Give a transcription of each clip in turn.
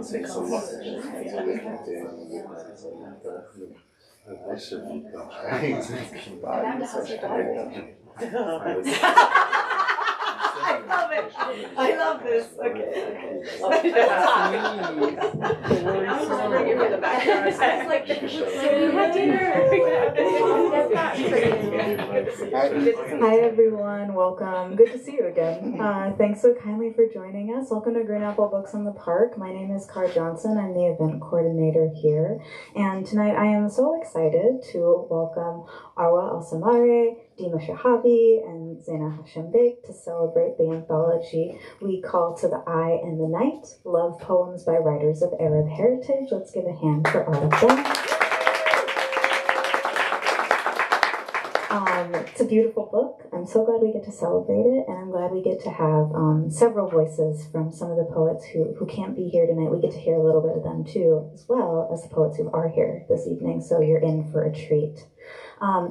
Thanks so much. I love it. I love this. Okay. I was just bringing you in the background. I was like, we had dinner. Hi everyone, welcome. Good to see you again. Thanks so kindly for joining us. Welcome to Green Apple Books in the Park. My name is Car Johnson. I'm the event coordinator here. And tonight I am so excited to welcome Arwa Alsamarae Deema Shehabi and Zeina Hashem Beck to celebrate the anthology we call To the Eye and the Night, Love Poems by Writers of Arab Heritage. Let's give a hand for all of them. It's a beautiful book. I'm so glad we get to celebrate it, and I'm glad we get to have several voices from some of the poets who can't be here tonight. We get to hear a little bit of them too, as well as the poets who are here this evening, so you're in for a treat.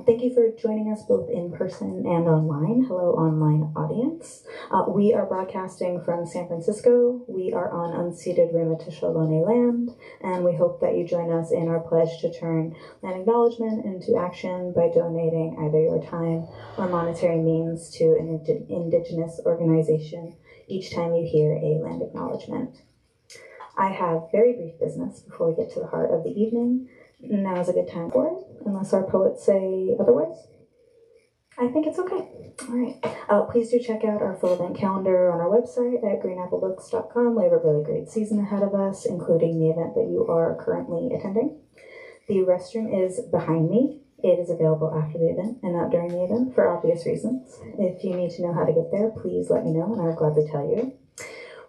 Thank you for joining us both in person and online. Hello, online audience. We are broadcasting from San Francisco. We are on unceded Ramaytush land, and we hope that you join us in our pledge to turn land acknowledgement into action by donating either your time or monetary means to an indigenous organization each time you hear a land acknowledgement. I have very brief business before we get to the heart of the evening. Now is a good time for it, unless our poets say otherwise. I think it's okay. All right. Please do check out our full event calendar on our website at greenapplebooks.com. We have a really great season ahead of us, including the event that you are currently attending. The restroom is behind me. It is available after the event and not during the event for obvious reasons. If you need to know how to get there, please let me know and I'll gladly tell you.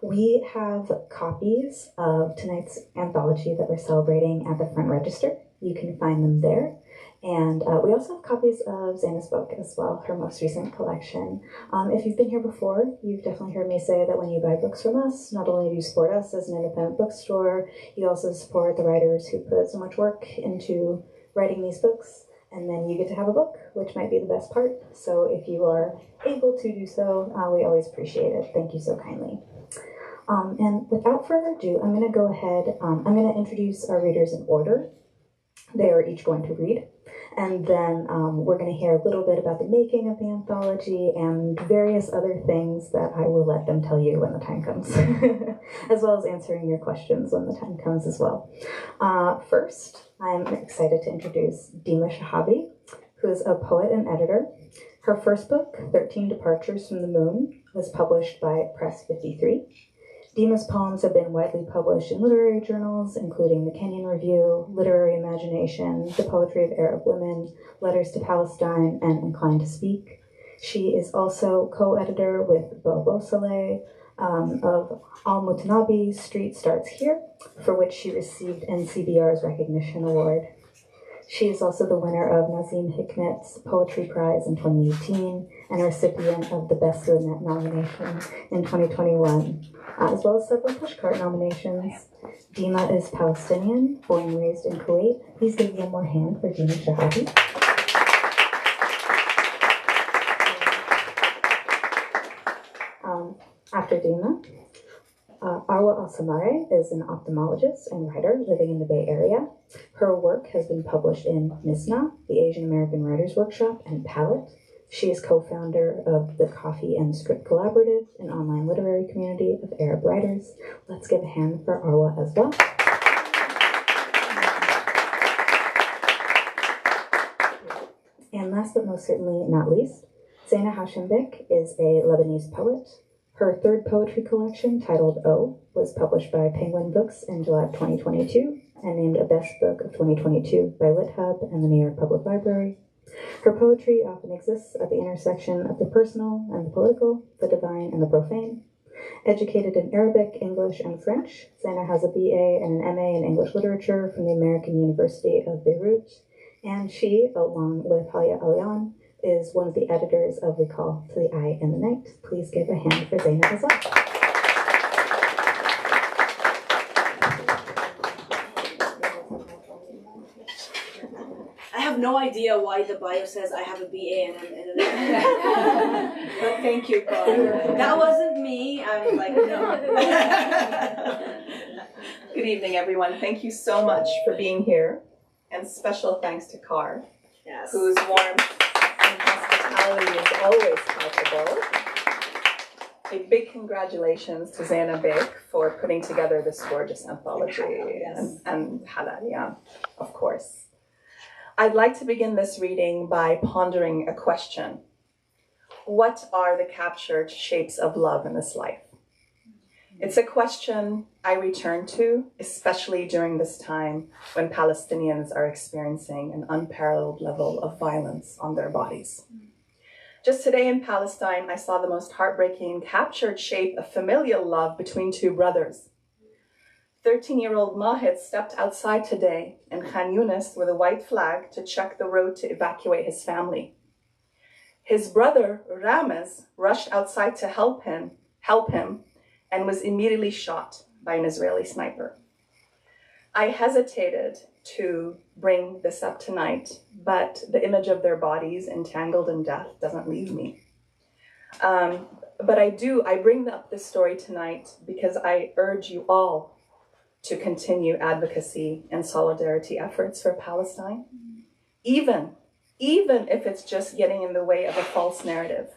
We have copies of tonight's anthology that we're celebrating at the front register. You can find them there. And we also have copies of Zeina's book as well, her most recent collection. If you've been here before, you've definitely heard me say that when you buy books from us, not only do you support us as an independent bookstore, you also support the writers who put so much work into writing these books. And then you get to have a book, which might be the best part. So if you are able to do so, we always appreciate it. Thank you so kindly. And without further ado, I'm going to go ahead. I'm going to introduce our readers in order. They are each going to read. And then we're going to hear a little bit about the making of the anthology and various other things that I will let them tell you when the time comes, as well as answering your questions when the time comes as well. First, I'm excited to introduce Deema Shehabi, who is a poet and editor. Her first book, 13 Departures from the Moon, was published by Press 53. Deema's poems have been widely published in literary journals, including the Kenyan Review, Literary Imagination, The Poetry of Arab Women, Letters to Palestine, and Inclined to Speak. She is also co-editor with Bo Saleh of Al Mutanabi, Street Starts Here, for which she received NCBR's Recognition Award. She is also the winner of Nazim Hikmet's Poetry Prize in 2018 and a recipient of the Best of the Net nomination in 2021, as well as several Pushcart nominations. Deema is Palestinian, born and raised in Kuwait. Please give one more hand for Deema Shehabi. After Deema, Arwa Alsamarae is an ophthalmologist and writer living in the Bay Area. Her work has been published in NISNA, the Asian American Writers Workshop, and Palette. She is co-founder of the Coffee and Script Collaborative, an online literary community of Arab writers. Let's give a hand for Arwa as well. And last but most certainly not least, Zeina Hashem Beck is a Lebanese poet. Her third poetry collection, titled O, was published by Penguin Books in July of 2022 and named a Best Book of 2022 by LitHub and the New York Public Library. Her poetry often exists at the intersection of the personal and the political, the divine and the profane. Educated in Arabic, English, and French, Zeina has a BA and an MA in English Literature from the American University of Beirut, and she, along with Halia Alian, is one of the editors of We Call To the Eye and the Night. Please give a hand for Zeina as well. I have no idea why the bio says I have a BA and I'm an editor. But thank you, God. That wasn't me. I was like, no. Good evening, everyone. Thank you so much for being here. And special thanks to Car, Yes. whose warmth and hospitality is always palpable. A big congratulations to Zeina Beck for putting together this gorgeous anthology, Yes. and Halalia, of course. I'd like to begin this reading by pondering a question. What are the captured shapes of love in this life? It's a question I return to, especially during this time when Palestinians are experiencing an unparalleled level of violence on their bodies. Just today in Palestine, I saw the most heartbreaking captured shape of familial love between two brothers. 13-year-old Mahit stepped outside today in Khan Yunis with a white flag to check the road to evacuate his family. His brother, Ramez, rushed outside to help him, and was immediately shot by an Israeli sniper. I hesitated to bring this up tonight, but the image of their bodies entangled in death doesn't leave me. But I bring up this story tonight because I urge you all to continue advocacy and solidarity efforts for Palestine, even if it's just getting in the way of a false narrative,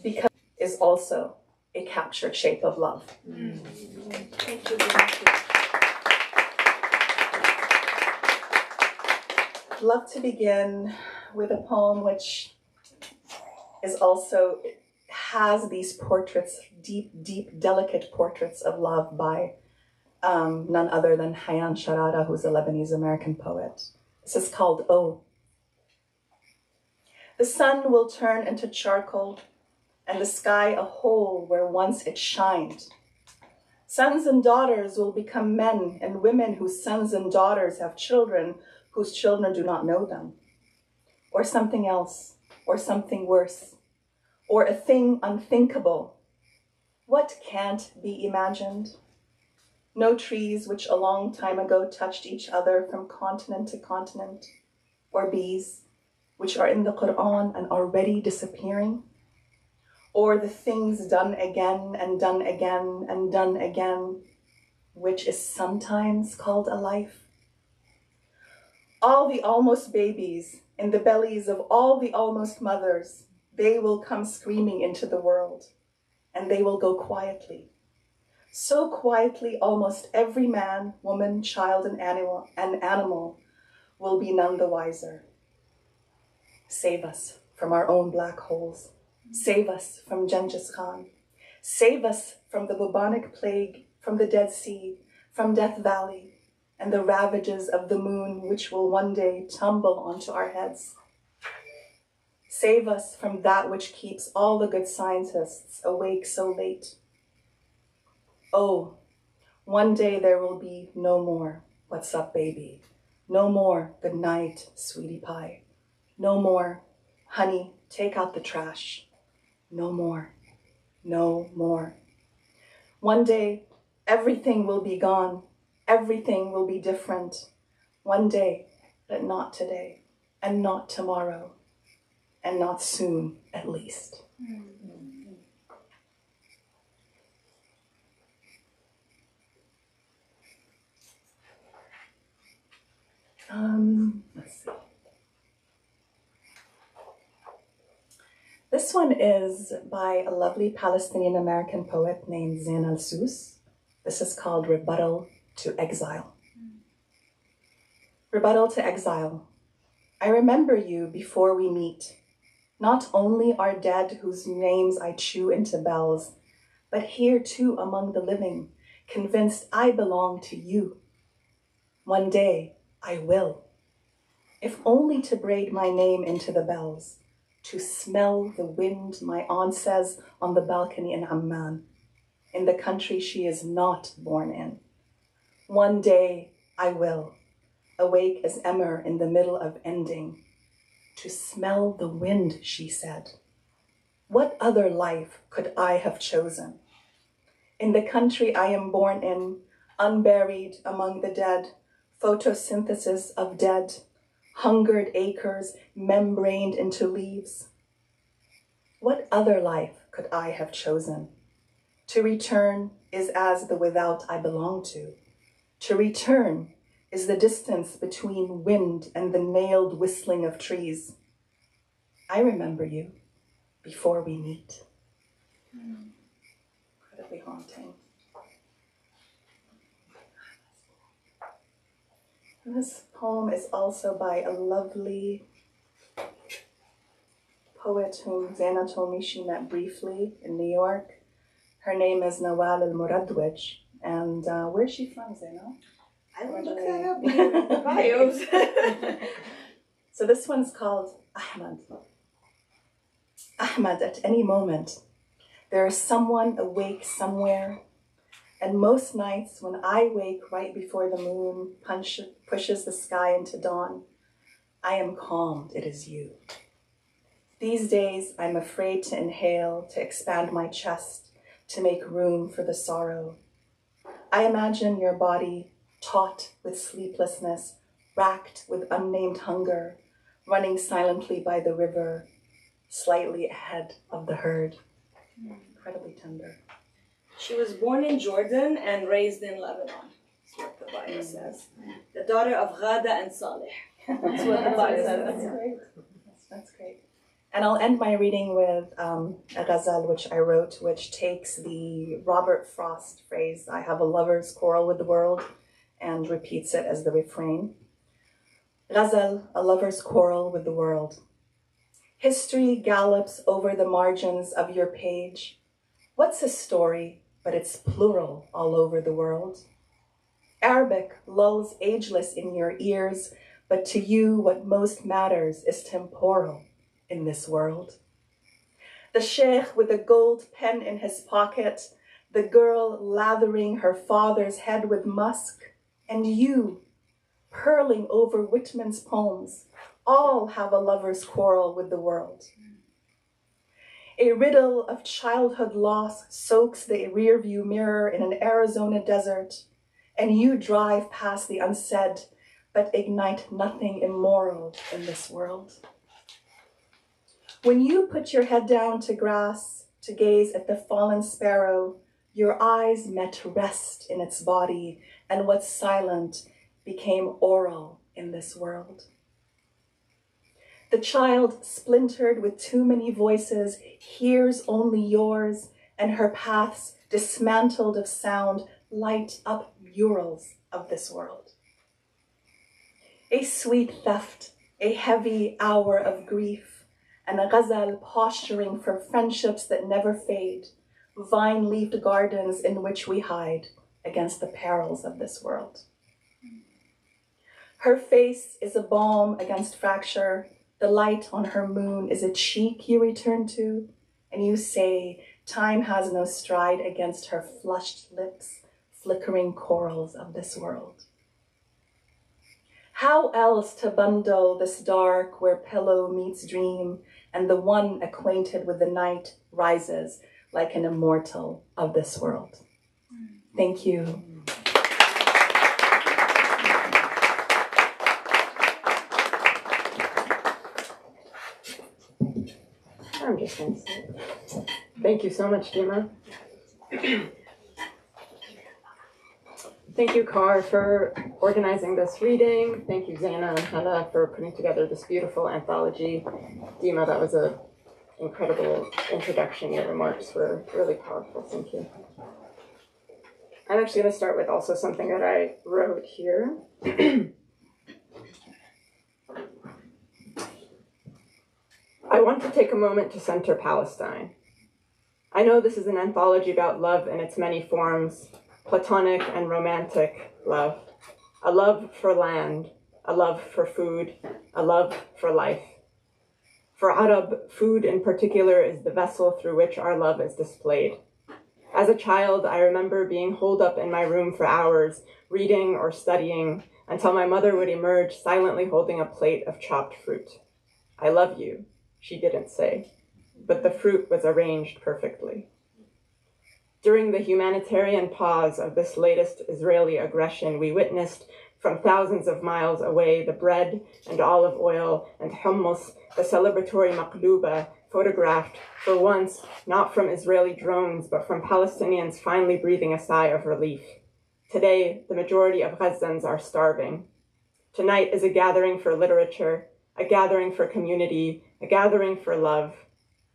because it is also a captured shape of love. Thank you. I'd love to begin with a poem which has these portraits, deep, delicate portraits of love by none other than Hayyan Sharara, who's a Lebanese-American poet. This is called Oh. The sun will turn into charcoal, and the sky a hole where once it shined. Sons and daughters will become men and women whose sons and daughters have children whose children do not know them. Or something else, or something worse, or a thing unthinkable. What can't be imagined? No trees which a long time ago touched each other from continent to continent, or bees which are in the Quran and already disappearing, or the things done again and done again and done again, which is sometimes called a life. All the almost babies in the bellies of all the almost mothers, they will come screaming into the world, and they will go quietly. So quietly, almost every man, woman, child, and animal will be none the wiser. Save us from our own black holes. Save us from Genghis Khan. Save us from the bubonic plague, from the Dead Sea, from Death Valley, and the ravages of the moon which will one day tumble onto our heads. Save us from that which keeps all the good scientists awake so late. Oh, one day there will be no more, what's up, baby? No more, good night, sweetie pie. No more, honey, take out the trash. No more, no more. One day, everything will be gone. Everything will be different. One day, but not today, and not tomorrow, and not soon, at least. Let's see. This one is by a lovely Palestinian-American poet named Zeina Hashem Beck. This is called Rebuttal to Exile. Rebuttal to Exile. I remember you before we meet. Not only our dead whose names I chew into bells, but here too among the living, convinced I belong to you. One day I will, if only to braid my name into the bells, to smell the wind, my aunt says on the balcony in Amman, in the country she is not born in. One day I will, awake as Emmer in the middle of ending, to smell the wind, she said. What other life could I have chosen? In the country I am born in, unburied among the dead, photosynthesis of dead, hungered acres membraned into leaves. What other life could I have chosen? To return is as the without I belong to, To return is the distance between wind and the nailed whistling of trees. I remember you before we meet. Incredibly haunting. And this poem is also by a lovely poet whom Zeina told me she met briefly in New York. Her name is Nawal al-Muradwij. And where's she from, Zeina? I will look that up in the bios. So this one's called Ahmad. Ahmad, at any moment, there is someone awake somewhere. And most nights when I wake right before the moon pushes the sky into dawn, I am calmed, it is you. These days, I'm afraid to inhale, to expand my chest, to make room for the sorrow. I imagine your body taut with sleeplessness, racked with unnamed hunger, running silently by the river, slightly ahead of the herd. Incredibly tender. She was born in Jordan and raised in Lebanon. That's what the Bible says. The daughter of Ghada and Saleh. That's what the Bible says. That's great. That's great. And I'll end my reading with a ghazal which I wrote, which takes the Robert Frost phrase, I have a lover's quarrel with the world, and repeats it as the refrain. Ghazal, a lover's quarrel with the world. History gallops over the margins of your page. What's a story, but it's plural all over the world? Arabic lulls ageless in your ears, but to you what most matters is temporal in this world. The sheikh with a gold pen in his pocket, the girl lathering her father's head with musk, and you, purling over Whitman's poems, all have a lover's quarrel with the world. A riddle of childhood loss soaks the rearview mirror in an Arizona desert, and you drive past the unsaid, but ignite nothing immoral in this world. When you put your head down to grass to gaze at the fallen sparrow, your eyes met rest in its body, and what's silent became oral in this world. The child, splintered with too many voices, hears only yours, and her paths, dismantled of sound, light up murals of this world. A sweet theft, a heavy hour of grief, and a ghazal posturing for friendships that never fade, vine-leafed gardens in which we hide against the perils of this world. Her face is a balm against fracture. The light on her moon is a cheek you return to, and you say, time has no stride against her flushed lips, flickering corals of this world. How else to bundle this dark where pillow meets dream, and the one acquainted with the night rises like an immortal of this world? Thank you. I'm just going to say thank you so much, Deema. Thank you, Kar, for organizing this reading. Thank you, Zeina and Hala, for putting together this beautiful anthology. Deema, that was an incredible introduction. Your remarks were really powerful. Thank you. I'm actually going to start with also something that I wrote here. I want to take a moment to center Palestine. I know this is an anthology about love in its many forms, platonic and romantic love, a love for land, a love for food, a love for life. For Arab, food in particular is the vessel through which our love is displayed. As a child, I remember being holed up in my room for hours, reading or studying, until my mother would emerge silently holding a plate of chopped fruit. I love you, she didn't say, but the fruit was arranged perfectly. During the humanitarian pause of this latest Israeli aggression, we witnessed from thousands of miles away the bread and olive oil and hummus, the celebratory maqluba, photographed for once not from Israeli drones, but from Palestinians finally breathing a sigh of relief. Today, the majority of Gazans are starving. Tonight is a gathering for literature, a gathering for community, a gathering for love.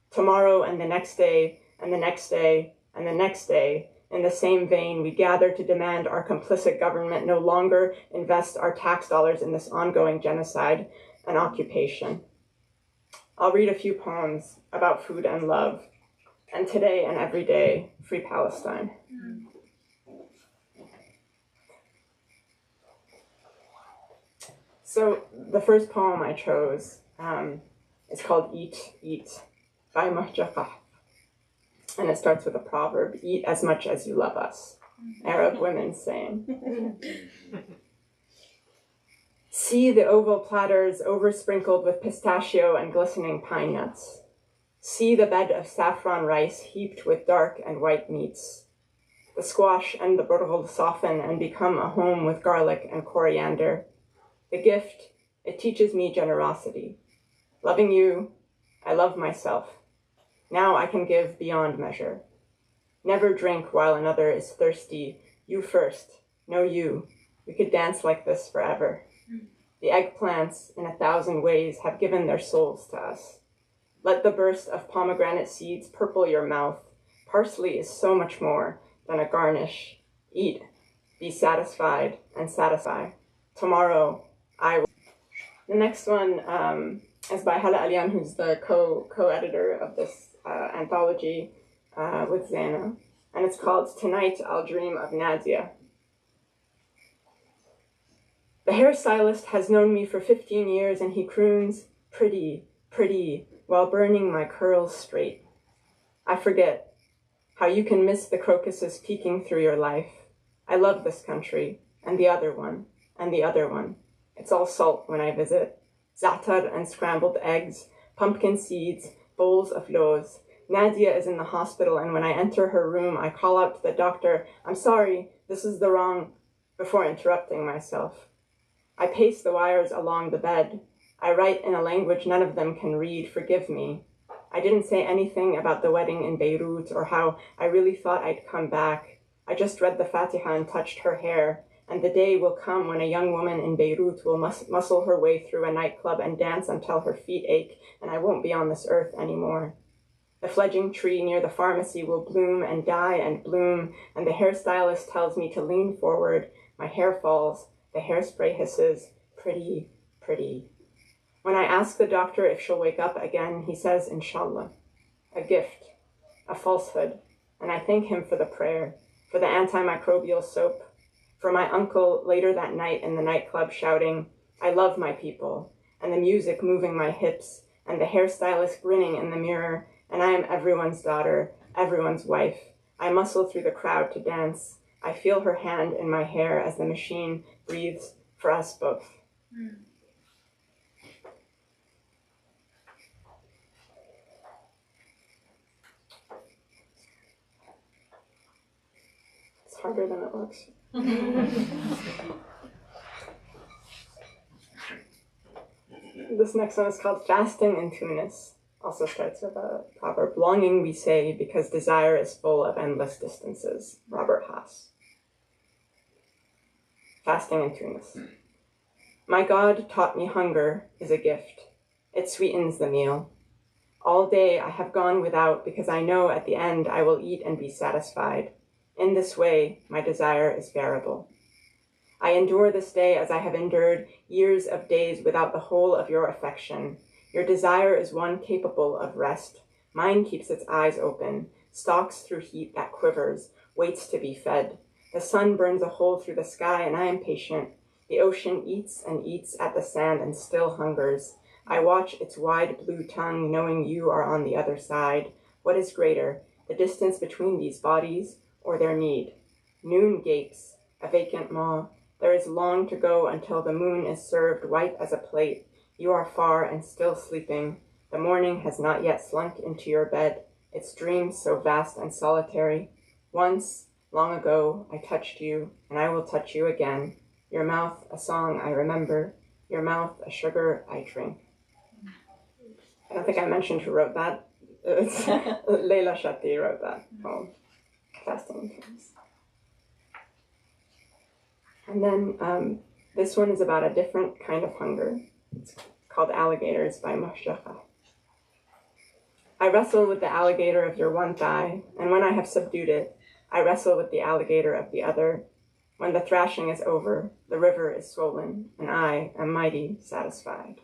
Tomorrow and the next day, and the next day, and the next day, in the same vein, we gather to demand our complicit government no longer invest our tax dollars in this ongoing genocide and occupation. I'll read a few poems about food and love, and today and every day, free Palestine. So the first poem I chose is called Eat, Eat by Mahjaqah. And it starts with a proverb, eat as much as you love us. Arab women saying. See the oval platters oversprinkled with pistachio and glistening pine nuts. See the bed of saffron rice heaped with dark and white meats. The squash and the burghul soften and become a home with garlic and coriander. The gift, it teaches me generosity. Loving you, I love myself. Now I can give beyond measure. Never drink while another is thirsty. You first. No, you. We could dance like this forever. The eggplants, in 1,000 ways, have given their souls to us. Let the burst of pomegranate seeds purple your mouth. Parsley is so much more than a garnish. Eat, be satisfied, and satisfy. Tomorrow, I will. The next one is by Hala Alian, who's the co-editor of this anthology with Zeina, and it's called Tonight I'll Dream of Nadia. The hairstylist has known me for 15 years and he croons, pretty, pretty, while burning my curls straight. I forget how you can miss the crocuses peeking through your life. I love this country, and the other one, and the other one. It's all salt when I visit. Za'atar and scrambled eggs, pumpkin seeds, bowls of loaves. Nadia is in the hospital, and when I enter her room, I call out to the doctor, I'm sorry, this is the wrong, before interrupting myself. I pace the wires along the bed. I write in a language none of them can read, forgive me. I didn't say anything about the wedding in Beirut or how I really thought I'd come back. I just read the Fatiha and touched her hair, and the day will come when a young woman in Beirut will muscle her way through a nightclub and dance until her feet ache, and I won't be on this earth anymore. The fledging tree near the pharmacy will bloom and die and bloom, and the hairstylist tells me to lean forward. My hair falls, the hairspray hisses, pretty, pretty. When I ask the doctor if she'll wake up again, he says, Inshallah. A gift, a falsehood, and I thank him for the prayer, for the antimicrobial soap, for my uncle later that night in the nightclub shouting, I love my people, and the music moving my hips, and the hairstylist grinning in the mirror, and I am everyone's daughter, everyone's wife. I muscle through the crowd to dance. I feel her hand in my hair as the machine breathes for us both. It's harder than it looks. This next one is called Fasting in Tunis. Also starts with a proverb. Longing we say because desire is full of endless distances. Robert Haas. Fasting in Tunis. My God taught me hunger is a gift. It sweetens the meal. All day I have gone without because I know at the end I will eat and be satisfied. In this way, my desire is bearable. I endure this day as I have endured years of days without the whole of your affection. Your desire is one capable of rest. Mine keeps its eyes open, stalks through heat that quivers, waits to be fed. The sun burns a hole through the sky and I am patient. The ocean eats and eats at the sand and still hungers. I watch its wide blue tongue, knowing you are on the other side. What is greater, the distance between these bodies or their need? Noon gapes, a vacant maw. There is long to go until the moon is served white as a plate. You are far and still sleeping. The morning has not yet slunk into your bed, its dreams so vast and solitary. Once, long ago, I touched you, and I will touch you again. Your mouth, a song I remember. Your mouth, a sugar I drink. I don't think I mentioned who wrote that. It's Leila Shati wrote that poem. Fasting in Tunis. And then this one is about a different kind of hunger. It's called Alligators by Moshaka. I wrestle with the alligator of your one thigh, and when I have subdued it, I wrestle with the alligator of the other. When the thrashing is over, the river is swollen, and I am mighty satisfied.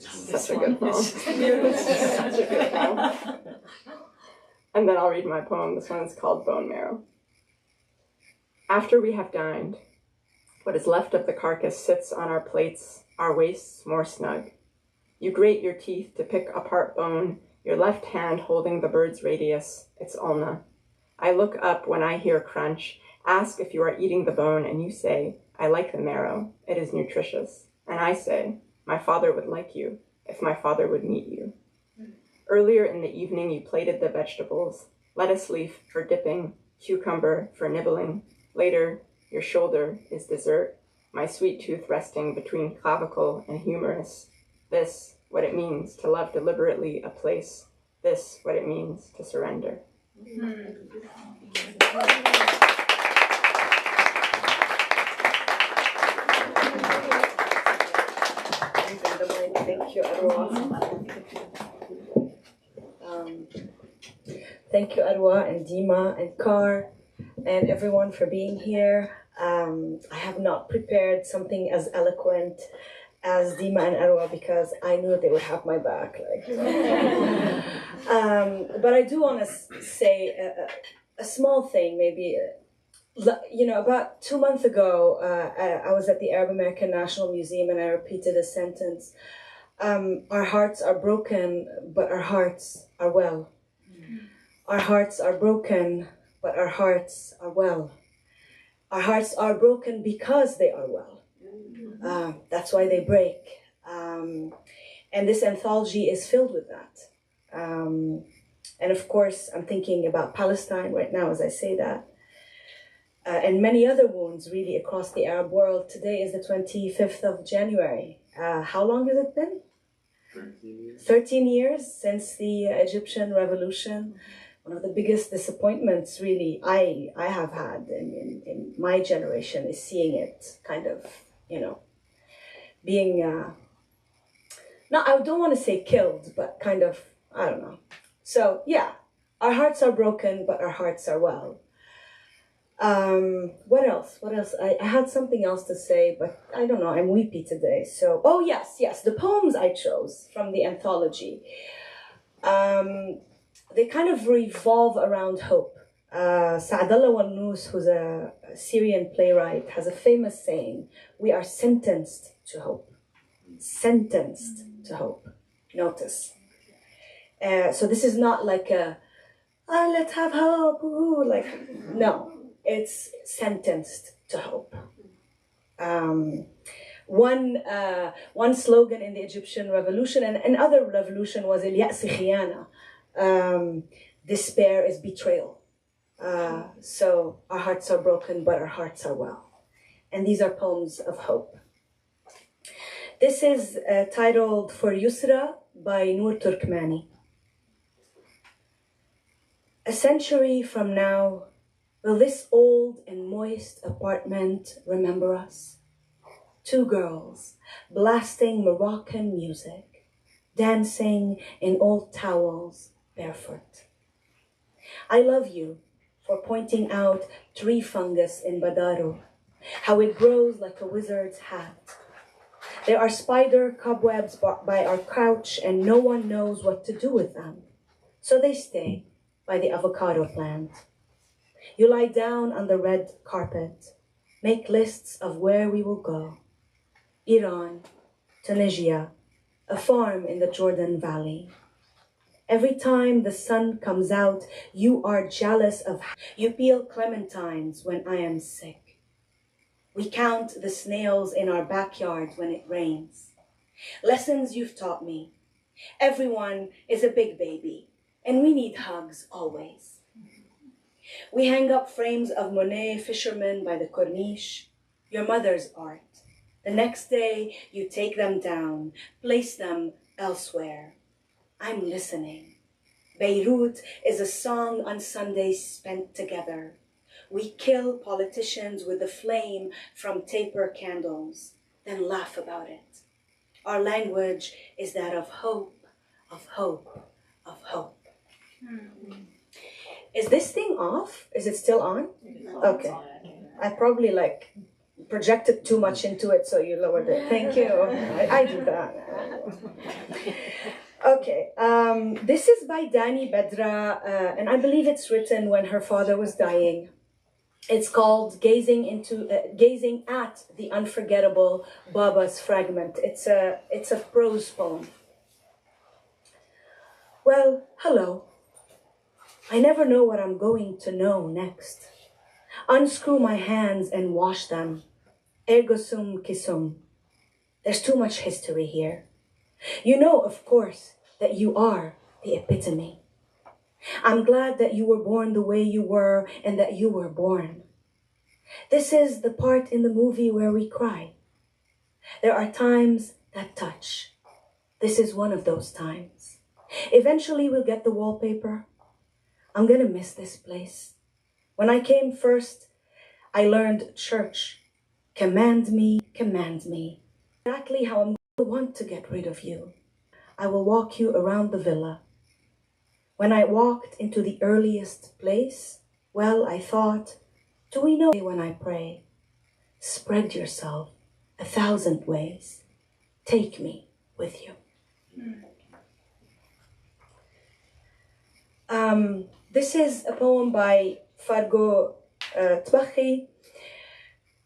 Such a good poem. Such a good poem. And then I'll read my poem. This one is called Bone Marrow. After we have dined, what is left of the carcass sits on our plates, our waists more snug. You grate your teeth to pick apart bone, your left hand holding the bird's radius, its ulna. I look up when I hear crunch, ask if you are eating the bone, and you say, I like the marrow, it is nutritious. And I say, my father would like you, if my father would meet you. Earlier in the evening you plated the vegetables, lettuce leaf for dipping, cucumber for nibbling. Later, your shoulder is dessert, my sweet tooth resting between clavicle and humerus. This, what it means to love deliberately a place. This, what it means to surrender. Thank you, Arwa. Thank you, Arwa and Deema and Kar and everyone for being here. I have not prepared something as eloquent as Deema and Arwa because I knew they would have my back. But I do want to say a small thing, maybe. About 2 months ago, I was at the Arab American National Museum and I repeated a sentence. Our hearts are broken, but our hearts are well. Our hearts are broken, but our hearts are well. Our hearts are broken because they are well. That's why they break. And this anthology is filled with that. And of course, I'm thinking about Palestine right now as I say that. And many other wounds really across the Arab world. Today is the 25th of January. How long has it been? 13 years. 13 years since the Egyptian revolution. One of the biggest disappointments really I have had in my generation is seeing it kind of, being, no, I don't want to say killed, but kind of, I don't know. So yeah, our hearts are broken, but our hearts are well. What else? I had something else to say, but I don't know, I'm weepy today. So, oh yes, the poems I chose from the anthology. They kind of revolve around hope. Saadallah Wannous, who's a Syrian playwright, has a famous saying, we are sentenced to hope. Sentenced to hope. Notice. So this is not like let's have hope, no. It's sentenced to hope. One slogan in the Egyptian revolution and other revolution was "Al-Ya's khiyana." Despair is betrayal. So our hearts are broken, but our hearts are well. And these are poems of hope. This is titled For Yusra by Noor Turkmani. A century from now, will this old and moist apartment remember us? Two girls blasting Moroccan music, dancing in old towels, barefoot. I love you for pointing out tree fungus in Badaro, how it grows like a wizard's hat. There are spider cobwebs by our couch and no one knows what to do with them. So they stay by the avocado plant. You lie down on the red carpet, make lists of where we will go. Iran, Tunisia, a farm in the Jordan Valley. Every time the sun comes out, you are jealous of how you peel clementines when I am sick. We count the snails in our backyard when it rains. Lessons you've taught me. Everyone is a big baby, and we need hugs always. We hang up frames of Monet fishermen by the corniche, your mother's art. The next day, you take them down, place them elsewhere. I'm listening. Beirut is a song on Sundays spent together. We kill politicians with the flame from taper candles, then laugh about it. Our language is that of hope, of hope, of hope. Is this thing off? Is it still on? Okay. I probably projected too much into it, so you lowered it. Thank you. I do that. Okay. This is by Dani Bedra, and I believe it's written when her father was dying. It's called Gazing at the Unforgettable Baba's Fragment. It's a prose poem. Well, hello. I never know what I'm going to know next. Unscrew my hands and wash them. Ergo sum kisum. There's too much history here. You know, of course, that you are the epitome. I'm glad that you were born the way you were and that you were born. This is the part in the movie where we cry. There are times that touch. This is one of those times. Eventually we'll get the wallpaper. I'm gonna miss this place. When I came first, I learned church. Command me, command me. Exactly how I'm going to want to get rid of you. I will walk you around the villa. When I walked into the earliest place, well, I thought, do we know when I pray? Spread yourself 1,000 ways. Take me with you. This is a poem by Fargo Tbachi,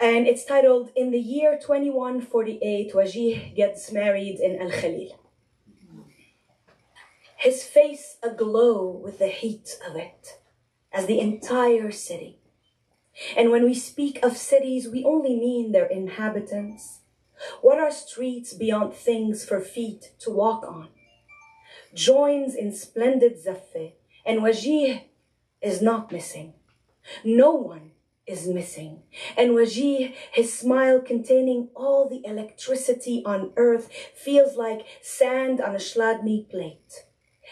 and it's titled, In the Year 2148, Wajih Gets Married in Al Khalil. His face aglow with the heat of it, as the entire city. And when we speak of cities, we only mean their inhabitants. What are streets beyond things for feet to walk on? Joins in splendid zaffe, and Wajih is not missing. No one is missing. And Wajih, his smile containing all the electricity on earth, feels like sand on a shladni plate.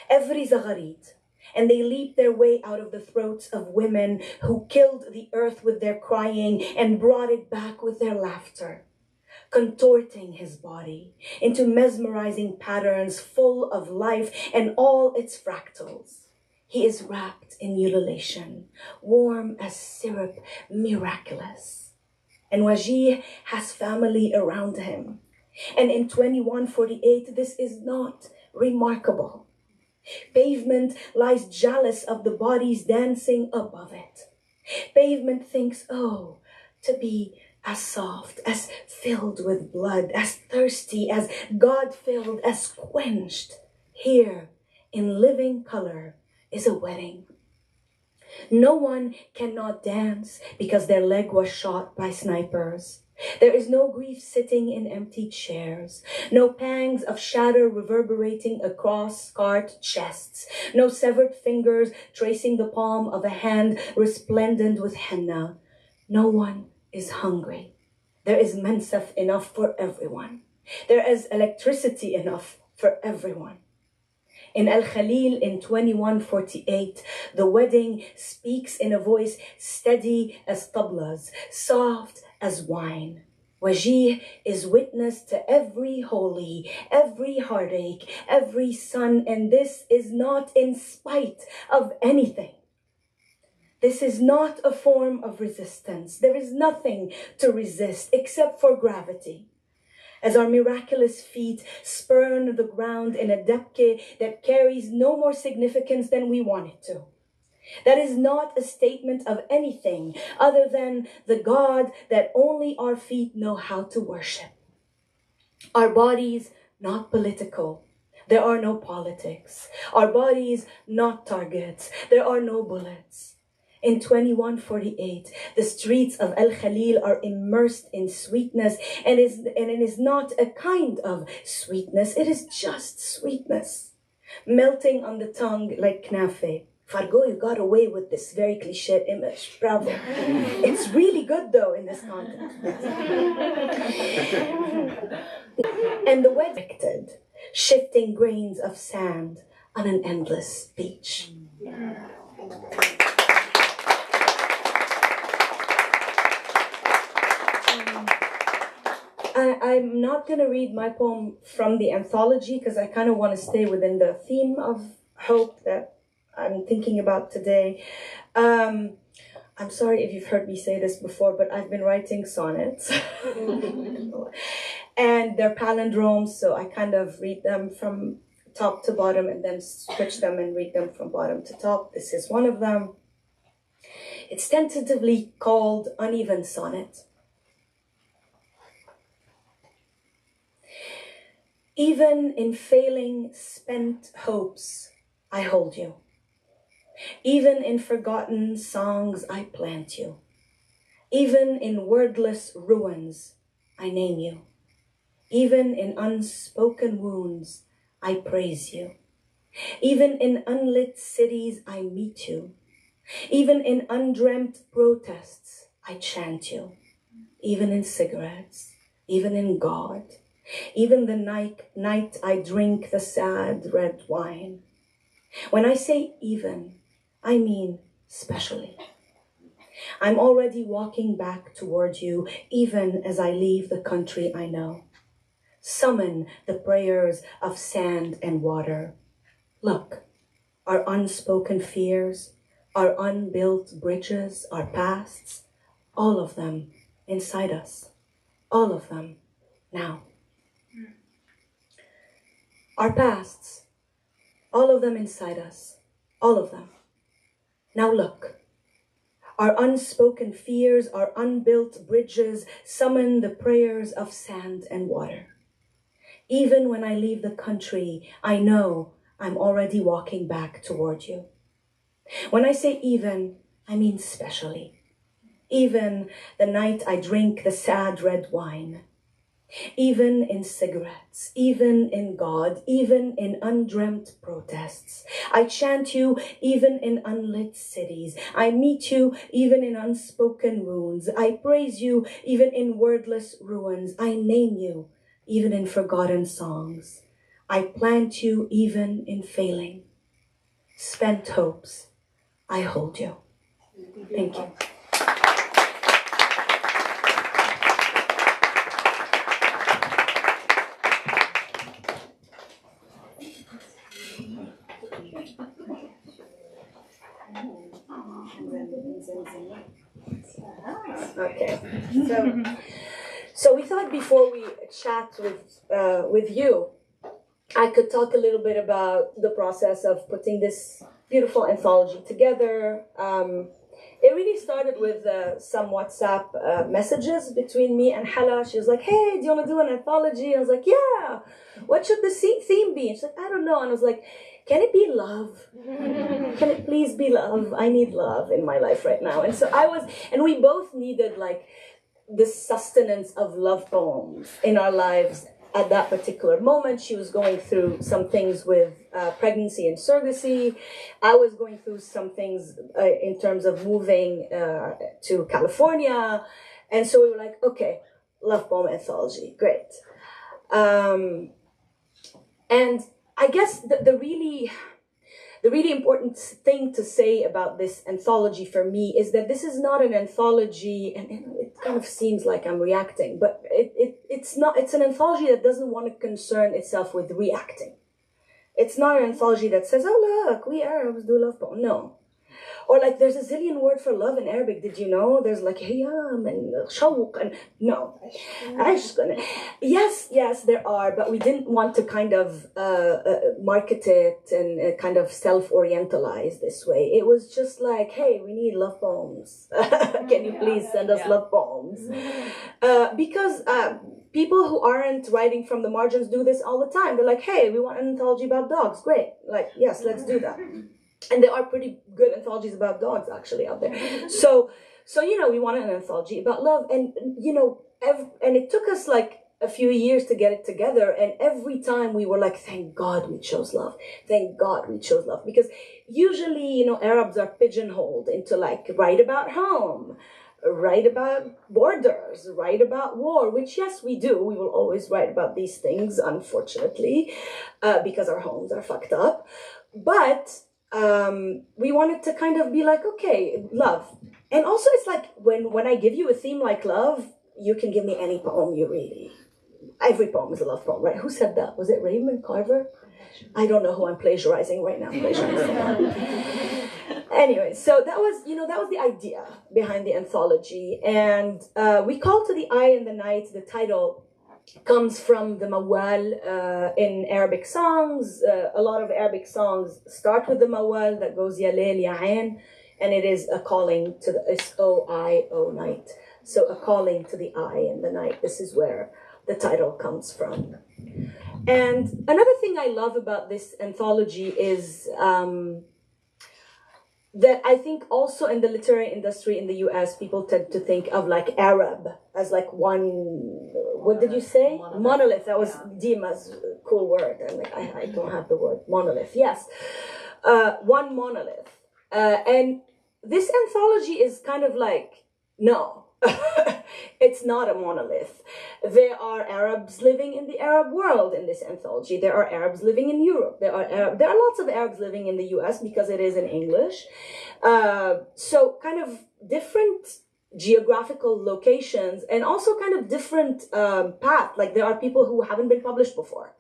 Every zagharit, and they leap their way out of the throats of women who killed the earth with their crying and brought it back with their laughter, contorting his body into mesmerizing patterns full of life and all its fractals. He is wrapped in mutilation, warm as syrup, miraculous. And Wajih has family around him. And in 2148, this is not remarkable. Pavement lies jealous of the bodies dancing above it. Pavement thinks, oh, to be as soft, as filled with blood, as thirsty, as God-filled, as quenched. Here, in living color, is a wedding. No one cannot dance because their leg was shot by snipers. There is no grief sitting in empty chairs, no pangs of shadow reverberating across scarred chests, no severed fingers tracing the palm of a hand resplendent with henna. No one is hungry. There is mensaf enough for everyone. There is electricity enough for everyone. In Al Khalil in 2148, the wedding speaks in a voice steady as tablas, soft as wine. Wajih is witness to every holy, every heartache, every sun, and this is not in spite of anything. This is not a form of resistance. There is nothing to resist except for gravity. As our miraculous feet spurn the ground in a debke that carries no more significance than we want it to. That is not a statement of anything other than the God that only our feet know how to worship. Our bodies, not political. There are no politics. Our bodies, not targets. There are no bullets. In 2148, the streets of Al Khalil are immersed in sweetness, and it is not a kind of sweetness, it is just sweetness, melting on the tongue like knafe. Fargo, you got away with this very cliched image. Bravo. It's really good though in this context. And the wedding, shifting grains of sand on an endless beach. I'm not going to read my poem from the anthology because I kind of want to stay within the theme of hope that I'm thinking about today. I'm sorry if you've heard me say this before, but I've been writing sonnets. And they're palindromes, so I kind of read them from top to bottom and then switch them and read them from bottom to top. This is one of them. It's tentatively called Uneven Sonnet. Even in failing, spent hopes, I hold you. Even in forgotten songs, I plant you. Even in wordless ruins, I name you. Even in unspoken wounds, I praise you. Even in unlit cities, I meet you. Even in undreamt protests, I chant you. Even in cigarettes, even in God, even the night I drink the sad red wine. When I say even, I mean specially. I'm already walking back toward you, even as I leave the country I know. Summon the prayers of sand and water. Look, our unspoken fears, our unbuilt bridges, our pasts, all of them inside us, all of them now. Our pasts, all of them inside us, all of them. Now look, our unspoken fears, our unbuilt bridges summon the prayers of sand and water. Even when I leave the country, I know I'm already walking back toward you. When I say even, I mean specially. Even the night I drink the sad red wine. Even in cigarettes, even in God, even in undreamt protests. I chant you even in unlit cities. I meet you even in unspoken wounds. I praise you even in wordless ruins. I name you even in forgotten songs. I plant you even in failing. Spent hopes, I hold you. Thank you. Okay, so we thought before we chat with you, I could talk a little bit about the process of putting this beautiful anthology together. It really started with some WhatsApp messages between me and Hala. She was like, hey, do you want to do an anthology? I was like, yeah. What should the theme be? And she's like, I don't know. And I was like, can it be love? Can it please be love? I need love in my life right now. And so and we both needed like this sustenance of love poems in our lives at that particular moment. She was going through some things with pregnancy and surrogacy. I was going through some things in terms of moving to California. And so we were like, okay, love poem anthology, great. And I guess the really important thing to say about this anthology for me is that this is not an anthology, and it kind of seems like I'm reacting, but it's not. It's an anthology that doesn't want to concern itself with reacting. It's not an anthology that says, oh look, we Arabs do love poem. No. Or like there's a zillion word for love in Arabic. Did you know? There's like hiyam and shawq and no. Yes, there are, but we didn't want to kind of market it and kind of self-orientalize this way. It was just like, hey, we need love poems. Can you please send us love poems? Because people who aren't writing from the margins do this all the time. They're like, hey, we want an anthology about dogs. Great. Like, yes, let's do that. And there are pretty good anthologies about dogs actually out there. So we wanted an anthology about love, and and it took us like a few years to get it together. And every time we were like, thank God we chose love. Thank God we chose love, because usually Arabs are pigeonholed into like write about home, write about borders, write about war. Which yes, we do. We will always write about these things, unfortunately, because our homes are fucked up. But we wanted to kind of be like, okay, love. And also it's like when I give you a theme like love, you can give me any poem you really every poem is a love poem, right? Who said that? Was it Raymond Carver? I don't know who I'm plagiarizing right now. Anyway, so that was the idea behind the anthology. And we call to the eye in the night. The title comes from the mawal in Arabic songs. A lot of Arabic songs start with the mawal that goes ya layl ya ain, and it is a calling to the S-O-I-O night. So a calling to the eye in the night. This is where the title comes from. And another thing I love about this anthology is that I think also in the literary industry in the US, people tend to think of like Arab as like one, what did you say? Monolith. That was Deema's cool word. And like, I don't have the word monolith. Yes. One monolith. And this anthology is kind of like, no. It's not a monolith. There are Arabs living in the Arab world in this anthology. There are Arabs living in Europe. There are lots of Arabs living in the US because it is in English. So kind of different geographical locations and also kind of different path. Like there are people who haven't been published before.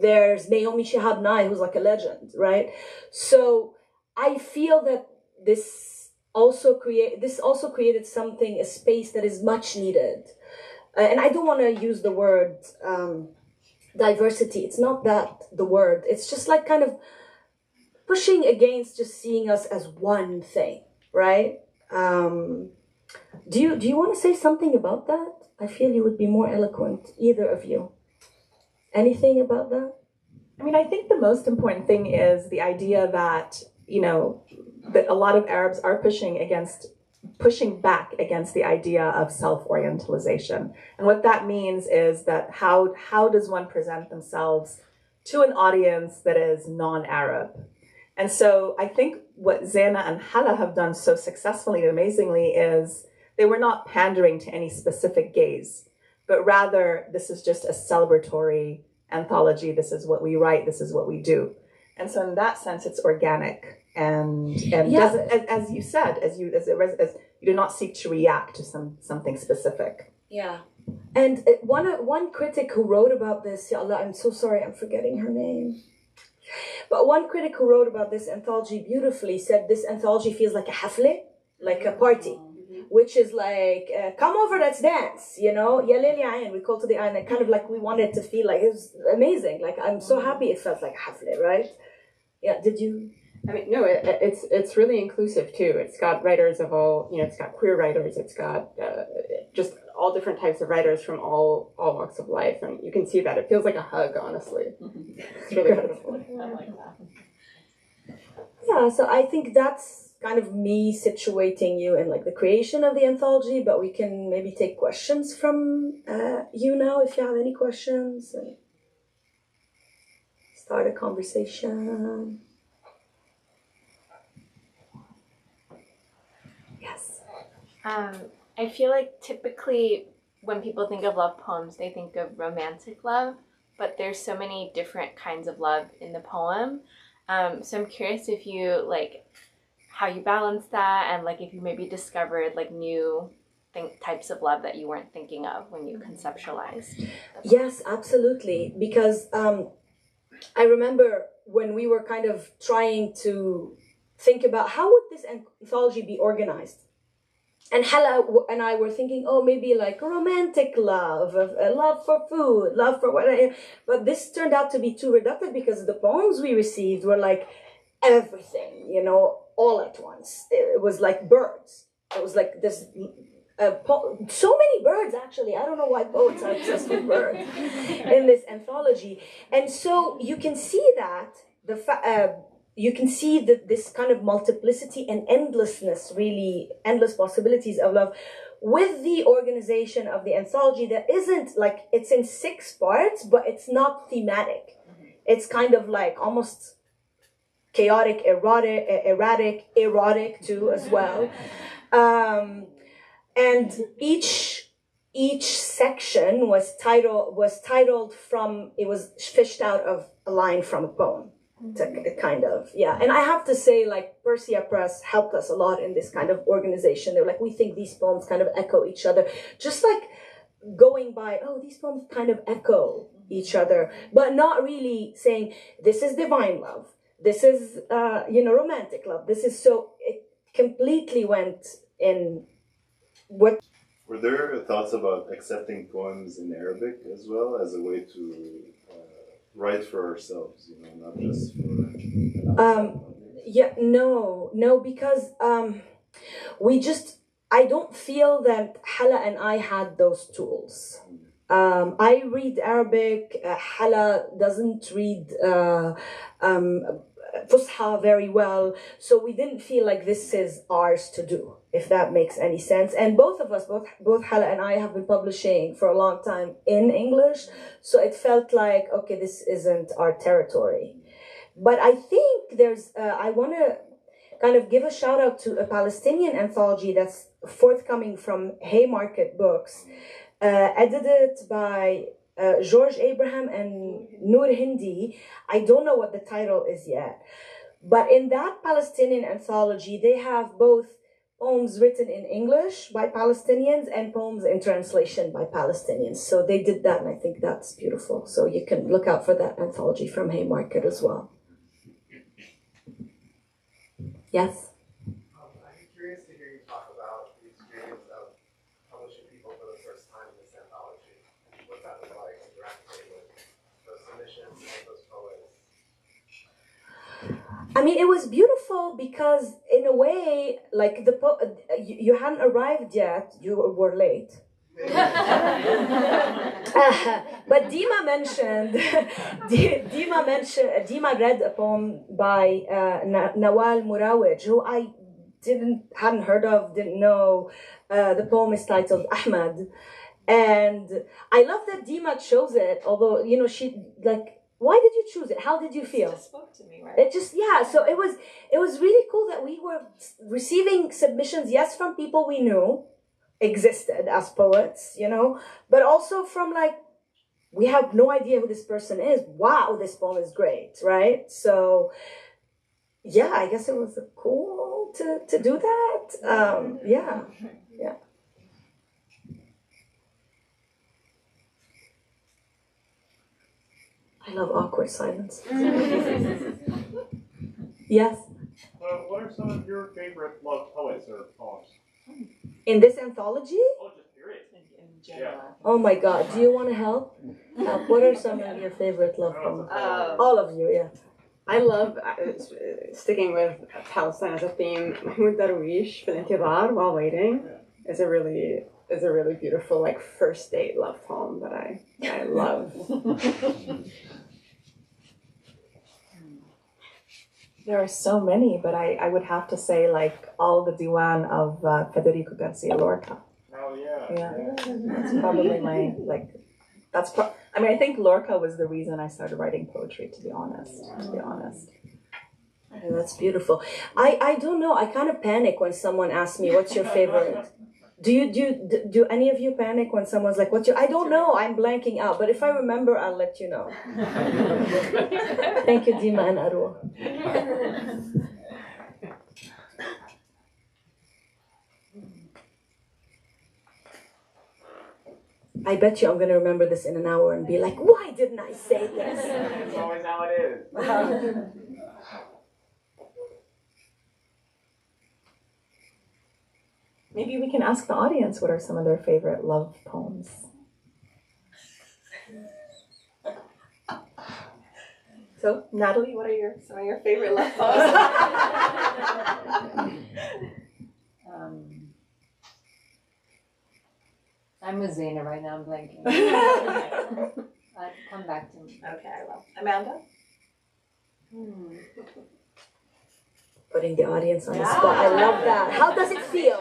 There's Naomi Shihab Nye, who's like a legend, right? So I feel that this also created something, a space that is much needed. And I don't want to use the word diversity. It's not that the word. It's just like kind of pushing against just seeing us as one thing, right? Do you want to say something about that? I feel you would be more eloquent, either of you. Anything about that? I mean, I think the most important thing is the idea that, that a lot of Arabs are pushing back against the idea of self-orientalization. And what that means is that how does one present themselves to an audience that is non-Arab? And so I think what Zeina and Hala have done so successfully and amazingly is they were not pandering to any specific gaze, but rather this is just a celebratory anthology. This is what we write. This is what we do. And so in that sense, it's organic and doesn't, as you said, as you do not seek to react to something specific. Yeah. And one critic who wrote about this, ya Allah, I'm so sorry, I'm forgetting her name. But one critic who wrote about this anthology beautifully said this anthology feels like a hafle, like a party, which is like, come over, let's dance, Ya layl ya ain, we call to the eye, and kind of like we wanted to feel like it was amazing. Like I'm so happy it felt like a hafle, right? Yeah, did you? I mean, no, it's really inclusive too. It's got writers of all, it's got queer writers. It's got just all different types of writers from all walks of life, and you can see that it feels like a hug. Honestly, it's really beautiful. I like that. Yeah, so I think that's kind of me situating you in like the creation of the anthology. But we can maybe take questions from you now if you have any questions. And start a conversation. Yes. I feel like typically when people think of love poems, they think of romantic love, but there's so many different kinds of love in the poem. So I'm curious if you how you balance that, and if you maybe discovered new types of love that you weren't thinking of when you conceptualized. Yes, absolutely. Because I remember when we were kind of trying to think about how would this anthology be organized. And Hala and I were thinking, maybe romantic love, love for food, love for whatever. But this turned out to be too reductive because the poems we received were everything, all at once. It was like birds. It was like this, so many birds actually. I don't know why poets are obsessed with birds in this anthology. And so you can see that, you can see that this kind of multiplicity and endlessness, really endless possibilities of love with the organization of the anthology that isn't it's in 6 parts, but it's not thematic. It's kind of almost chaotic, erratic, erotic too as well. And each section was titled from, it was fished out of a line from a poem. Kind of, yeah. And I have to say, Persia Press helped us a lot in this kind of organization. They were we think these poems kind of echo each other. Just going by, oh, these poems kind of echo each other, but not really saying, this is divine love, this is, romantic love, this is so, it completely went in what. Were there thoughts about accepting poems in Arabic as well as a way to write for ourselves, not just for an outside audience? No, because I don't feel that Hala and I had those tools. I read Arabic, Hala doesn't read Fusha very well, so we didn't feel like this is ours to do, if that makes any sense. And both of us, both Hala and I, have been publishing for a long time in English, so it felt like, okay, this isn't our territory. But I think I want to kind of give a shout out to a Palestinian anthology that's forthcoming from Haymarket Books, edited by George Abraham and Noor Hindi. I don't know what the title is yet. But in that Palestinian anthology, they have both poems written in English by Palestinians and poems in translation by Palestinians. So they did that, and I think that's beautiful. So you can look out for that anthology from Haymarket as well. Yes? I'm curious to hear you talk about the experience of publishing people for the first time in this anthology. What that was like, interacting with those submissions and those poets. I mean, it was beautiful because, in a way, like you hadn't arrived yet, you were late. But Deema read a poem by Nawal Murawij, who I hadn't heard of, didn't know. The poem is titled Ahmad, and I love that Deema chose it. Although she why did you choose it? How did you feel? It just spoke to me, right? It just so it was really cool that we were receiving submissions, yes, from people we knew existed as poets, but also from we have no idea who this person is. Wow, this poem is great, right? So yeah, I guess it was cool to do that. Yeah. I love awkward silence. Yes. What are some of your favorite love poets or poems? In this anthology? Oh, just period. In general. Oh my God, do you want to help? What are some of your favorite love poems? All of you, yeah. I love, sticking with Palestine as a theme, Mahmoud Darwish, Fil Intidar, While Waiting, is a really beautiful first date love poem that I love. There are so many, but I would have to say all the diwan of Federico Garcia Lorca. Oh yeah. Yeah. That's probably my I think Lorca was the reason I started writing poetry, to be honest. Oh, that's beautiful. I don't know, I kind of panic when someone asks me, what's your favorite? Do any of you panic when someone's like, what's your, I don't know, I'm blanking out, but if I remember, I'll let you know. Thank you, Deema and Arwa. I bet you I'm going to remember this in an hour and be like, why didn't I say this? That's always how it is. Maybe we can ask the audience what are some of their favorite love poems. So, Natalie, what are some of your favorite love poems? I'm with Zeina right now, I'm blanking. Come back to me. Okay, I will. Amanda? Putting the audience on the spot. I love that. How does it feel?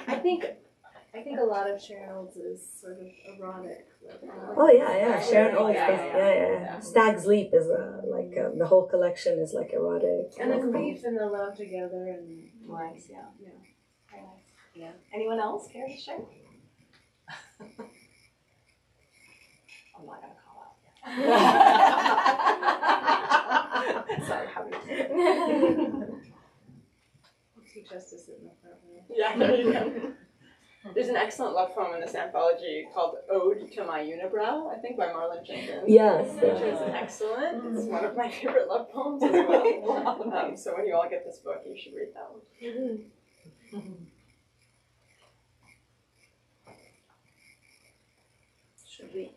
I think a lot of Sharon Olds is sort of erotic. Oh yeah. Sharon Olds. Yeah. Stag's Leap is the whole collection is erotic. And the grief and the love together and Nice, yeah. Very nice. Yeah. Anyone else care to share? I'm not gonna call out. Sorry, how do you? We'll teach us to sit in the front row. Yeah. There's an excellent love poem in this anthology called Ode to My Unibrow, I think, by Marlon Jenkins. Yes. Which is excellent. It's one of my favorite love poems as well. So when you all get this book, you should read that one. Should we?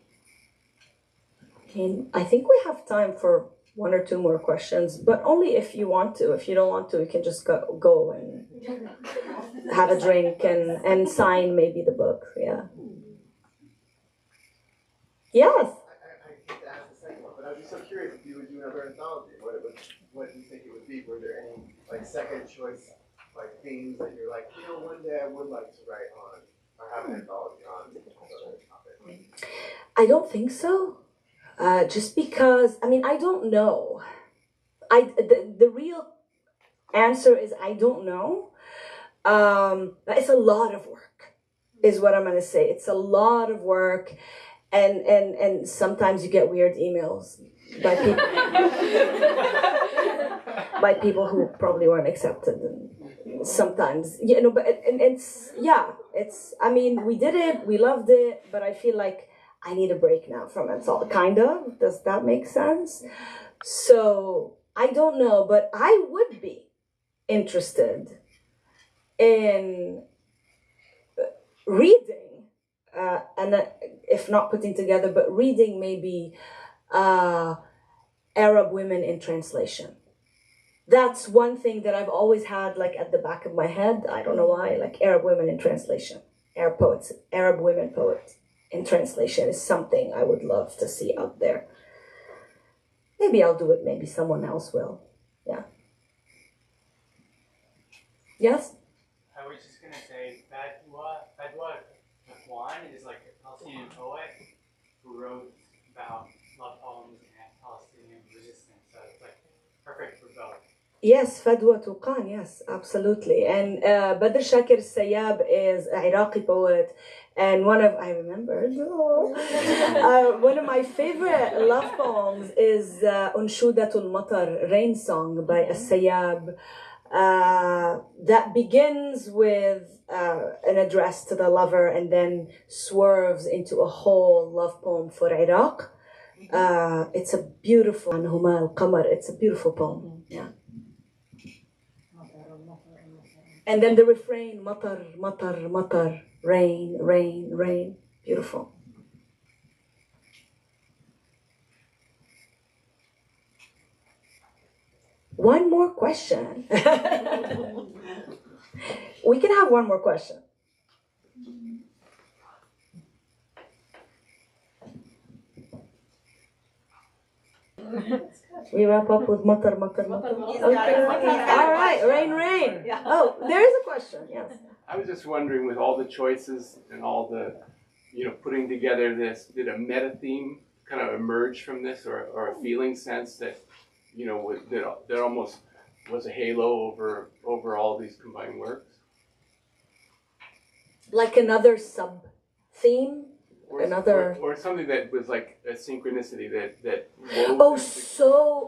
I think we have time for one or two more questions, but only if you want to. If you don't want to, you can just go and have a drink and sign maybe the book. Yeah. Yes. I hate to ask the second one, but I'd be so curious if you would do another anthology. What do you think it would be? Were there any like second choice like themes that you're like, you know, one day I would like to write on or have an anthology on a certain topic? I don't think so. Just because, I mean, I don't know. The real answer is I don't know. It's a lot of work, is what I'm gonna say. It's a lot of work, and sometimes you get weird emails by people by people who probably weren't accepted. And sometimes, you know, but it's. I mean, we did it, we loved it, but I feel like I need a break now from it. So kind of, does that make sense? So I don't know, but I would be interested in reading, and if not putting together, but reading maybe Arab women in translation. That's one thing that I've always had like at the back of my head. I don't know why, like Arab women in translation, Arab poets, Arab women poets in translation is something I would love to see out there. Maybe I'll do it, maybe someone else will. Yeah. Yes? I was just going to say, Fadwa Kwan is like a Palestinian poet who wrote about love poems and Palestinian resistance. So it's like perfect for both. Yes, Fadwa Tuqan, yes, absolutely. And Badr Shakir Sayyab is an Iraqi poet. And one of my favorite love poems is Unshudatul Matar, Rain Song by As-Sayyab. That begins with an address to the lover and then swerves into a whole love poem for Iraq. It's a beautiful, it's a beautiful poem. Yeah. And then the refrain, Matar, Matar, Matar, rain, rain, rain. Beautiful. One more question. We can have one more question. We wrap up with matar, matar, matar. Okay. All right, rain, rain. Oh, there is a question. Yes. I was just wondering, with all the choices and all the, putting together this, did a meta theme kind of emerge from this, or a feeling sense that, that almost was a halo over all these combined works? Like another sub theme? Or something that was like a synchronicity that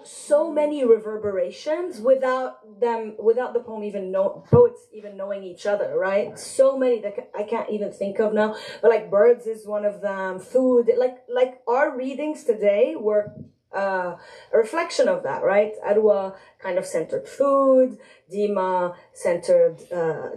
so many reverberations without the poets even knowing each other, right? So many that I can't even think of now, but like birds is one of them, food, like our readings today were a reflection of that, right? Arwa kind of centered food, Deema centered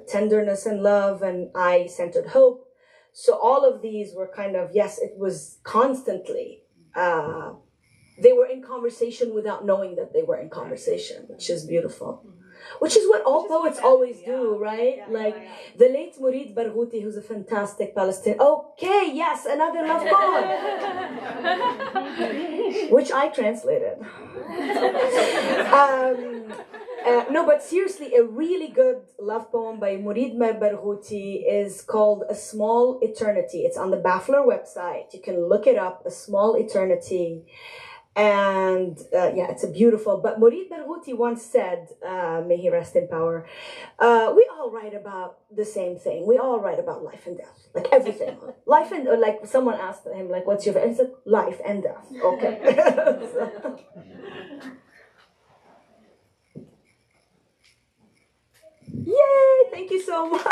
tenderness and love, and I centered hope. So all of these were kind of, yes, it was constantly, they were in conversation without knowing that they were in conversation, which is beautiful. Which is what all poets always do, right? The late Murid Barghouti, who's a fantastic Palestinian. Okay, yes, another love poem. Which I translated. No, but seriously, a really good love poem by Murid Barghouti is called A Small Eternity. It's on the Baffler website. You can look it up, A Small Eternity. And it's a beautiful, but Murid Barghouti once said, may he rest in power, we all write about the same thing. We all write about life and death, like everything. Life and, like someone asked him, like, what's your favorite? He said, life and death. Okay. Yay! Thank you so much.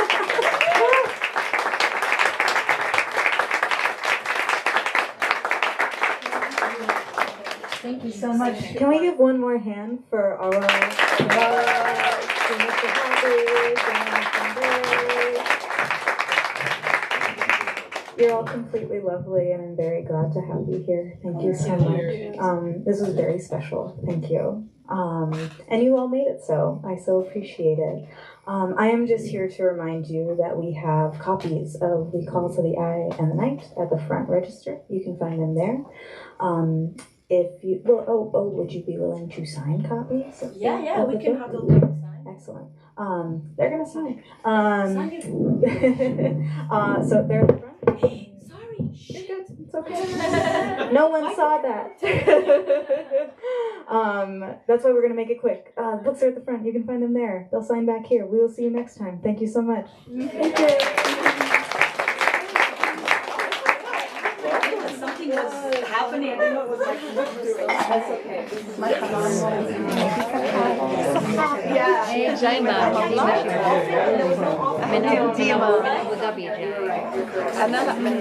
Thank you so much. Can we give one more hand for Arwa Alsamarae Deema Shehabi, Zeina Hashem Beck? You're all completely lovely, and I'm very glad to have you here. Thank you so much. This was very special. Thank you. And you all made it so. I so appreciate it. I am just here to remind you that we have copies of The Call to the Eye and the Night at the front register. You can find them there. If you, would you be willing to sign copies? Yeah, we can have the lyrics signed. Excellent. They're gonna sign. Sign it. So they're at the front. Hey, sorry. You're good. It's okay. No one saw that. That's why we're gonna make it quick. Books are at the front. You can find them there. They'll sign back here. We will see you next time. Thank you so much. Thank you. Something was happening. I didn't know it was like. That's okay. This is my Zeina من ديما أبو ظبي. أنا من